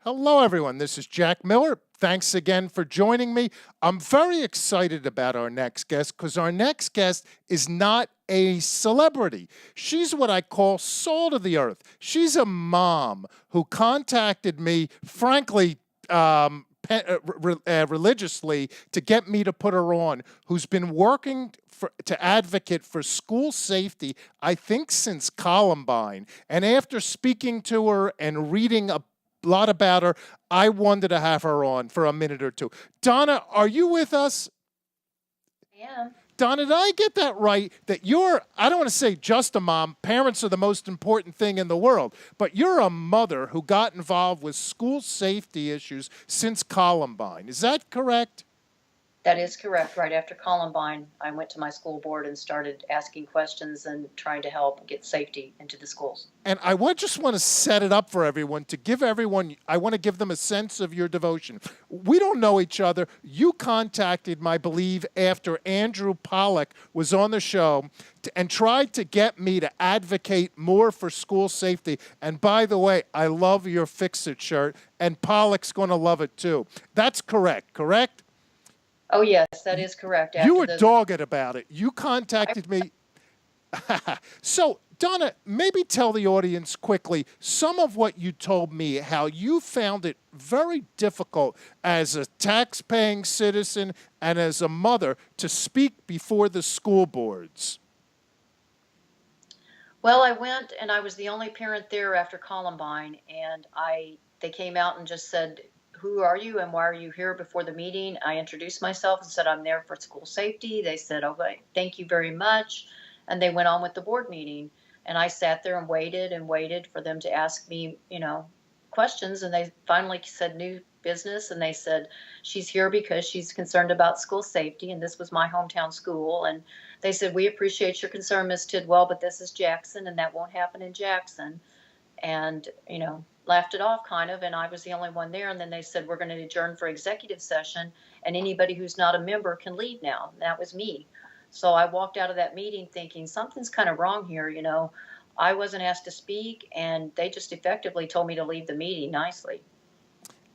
Hello, everyone. This is Jack Miller. Thanks again for joining me. I'm very excited about our next guest because our next guest is not a celebrity. She's what I call salt of the earth. She's a mom who contacted me, frankly, religiously to get me to put her on, who's been working to advocate for school safety, I think, since Columbine. And after speaking to her and reading a lot about her, I wanted to have her on for a minute or two. Donna, are you with us? Yeah. Donna, did I get that right? That you're, I don't want to say just a mom, parents are the most important thing in the world, but you're a mother who got involved with school safety issues since Columbine. Is that correct? That is correct. Right after Columbine, I went to my school board and started asking questions and trying to help get safety into the schools. And just want to set it up for everyone, to give everyone, I want to give them a sense of your devotion. We don't know each other. You contacted me, I believe, after Andrew Pollack was on the show and tried to get me to advocate more for school safety. And by the way, I love your Fix-It shirt, and Pollack's going to love it too. That's correct? Oh, yes, that is correct. You were dogged about it. You contacted me. So, Donna, maybe tell the audience quickly some of what you told me, how you found it very difficult as a tax-paying citizen and as a mother to speak before the school boards. Well, I went and I was the only parent there after Columbine, and they came out and just said, "Who are you and why are you here?" Before the meeting, I introduced myself and said, "I'm there for school safety." They said, "Okay, thank you very much." And they went on with the board meeting. And I sat there and waited for them to ask me, questions. And they finally said new business. And they said, "She's here because she's concerned about school safety." And this was my hometown school. And they said, "We appreciate your concern, Miss Tidwell, but this is Jackson and that won't happen in Jackson." And, laughed it off kind of. And I was the only one there. And then they said, "We're going to adjourn for executive session and anybody who's not a member can leave now." And that was me. So I walked out of that meeting thinking something's kind of wrong here. I wasn't asked to speak and they just effectively told me to leave the meeting nicely.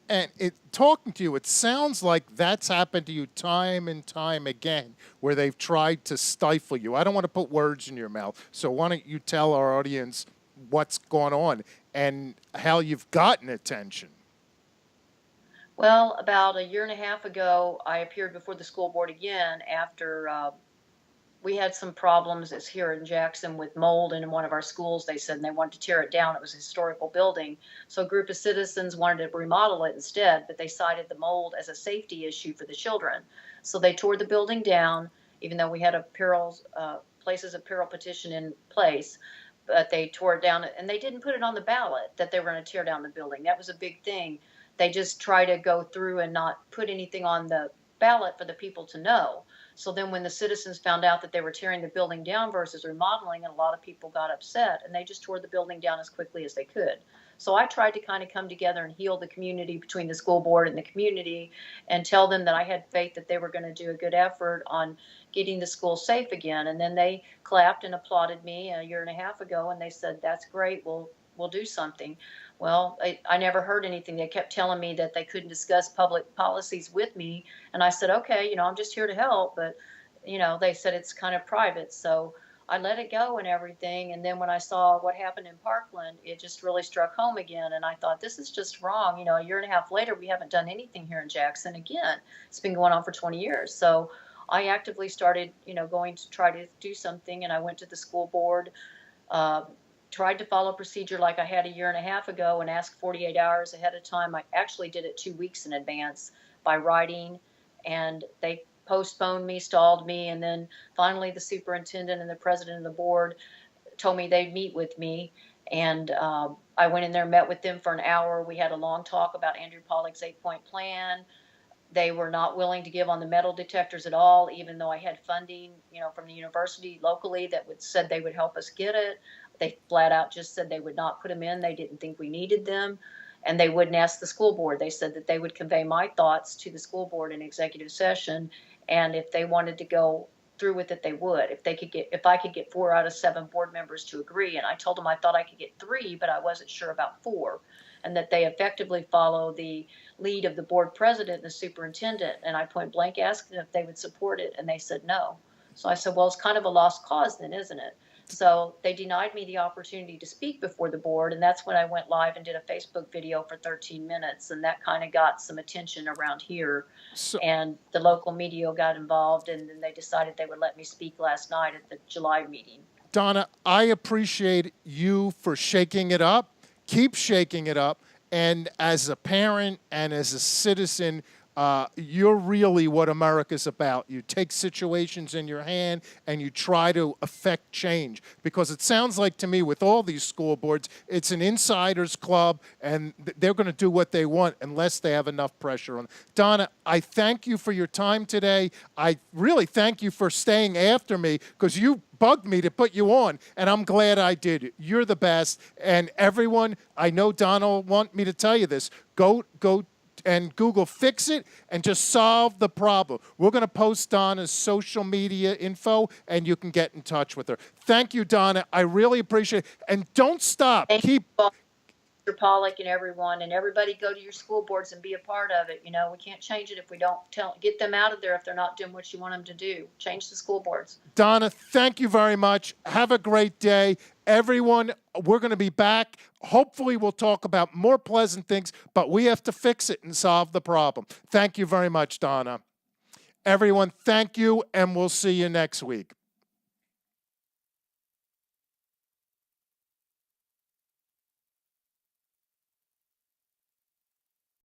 And talking to you, it sounds like that's happened to you time and time again, where they've tried to stifle you. I don't want to put words in your mouth, so why don't you tell our audience what's going on and how you've gotten attention? Well, about a year and a half ago, I appeared before the school board again after we had some problems as here in Jackson with mold in one of our schools. They said, and they wanted to tear it down. It was a historical building. So a group of citizens wanted to remodel it instead, but they cited the mold as a safety issue for the children. So they tore the building down, even though we had a places of peril petition in place. But they tore it down, and they didn't put it on the ballot that they were going to tear down the building. That was a big thing. They just try to go through and not put anything on the ballot for the people to know. So then when the citizens found out that they were tearing the building down versus remodeling, and a lot of people got upset, and they just tore the building down as quickly as they could. So I tried to kind of come together and heal the community between the school board and the community and tell them that I had faith that they were going to do a good effort on getting the school safe again. And then they clapped and applauded me a year and a half ago, and they said, "That's great, we'll do something." Well, I never heard anything. They kept telling me that they couldn't discuss public policies with me. And I said, "Okay, I'm just here to help." But, they said it's kind of private. So I let it go and everything. And then when I saw what happened in Parkland, it just really struck home again. And I thought, this is just wrong. A year and a half later, we haven't done anything here in Jackson again. It's been going on for 20 years. So I actively started, going to try to do something. And I went to the school board, tried to follow procedure like I had a year and a half ago and asked 48 hours ahead of time. I actually did it 2 weeks in advance by writing, and they postponed me, stalled me, and then finally the superintendent and the president of the board told me they'd meet with me. And I went in there, met with them for an hour. We had a long talk about Andrew Pollack's 8-point plan. They were not willing to give on the metal detectors at all, even though I had funding, from the university locally that said they would help us get it. They flat out just said they would not put them in. They didn't think we needed them, and they wouldn't ask the school board. They said that they would convey my thoughts to the school board in executive session, and if they wanted to go through with it, they would. If I could get 4 out of 7 board members to agree, and I told them I thought I could get 3, but I wasn't sure about 4. and that they effectively follow the lead of the board president and the superintendent. And I point blank asked them if they would support it, and they said no. So I said, well, it's kind of a lost cause then, isn't it? So they denied me the opportunity to speak before the board, and that's when I went live and did a Facebook video for 13 minutes, and that kind of got some attention around here. And the local media got involved, and then they decided they would let me speak last night at the July meeting. Donna, I appreciate you for shaking it up. Keep shaking it up. And as a parent and as a citizen, you're really what America's about. You take situations in your hand and you try to affect change. Because it sounds like to me with all these school boards, it's an insider's club and they're going to do what they want unless they have enough pressure on them. Donna, I thank you for your time today. I really thank you for staying after me because you bugged me to put you on, and I'm glad I did. You're the best. And everyone, I know Donna will want me to tell you this, go and Google Fix It and just solve the problem. We're going to post Donna's social media info, and you can get in touch with her. Thank you, Donna. I really appreciate it. And don't stop. Thank you, Mr. Pollock, and everyone, and everybody go to your school boards and be a part of it. You know, we can't change it if we don't get them out of there if they're not doing what you want them to do. Change the school boards. Donna, thank you very much. Have a great day. Everyone, we're going to be back. Hopefully, we'll talk about more pleasant things, but we have to fix it and solve the problem. Thank you very much, Donna. Everyone, thank you, and we'll see you next week.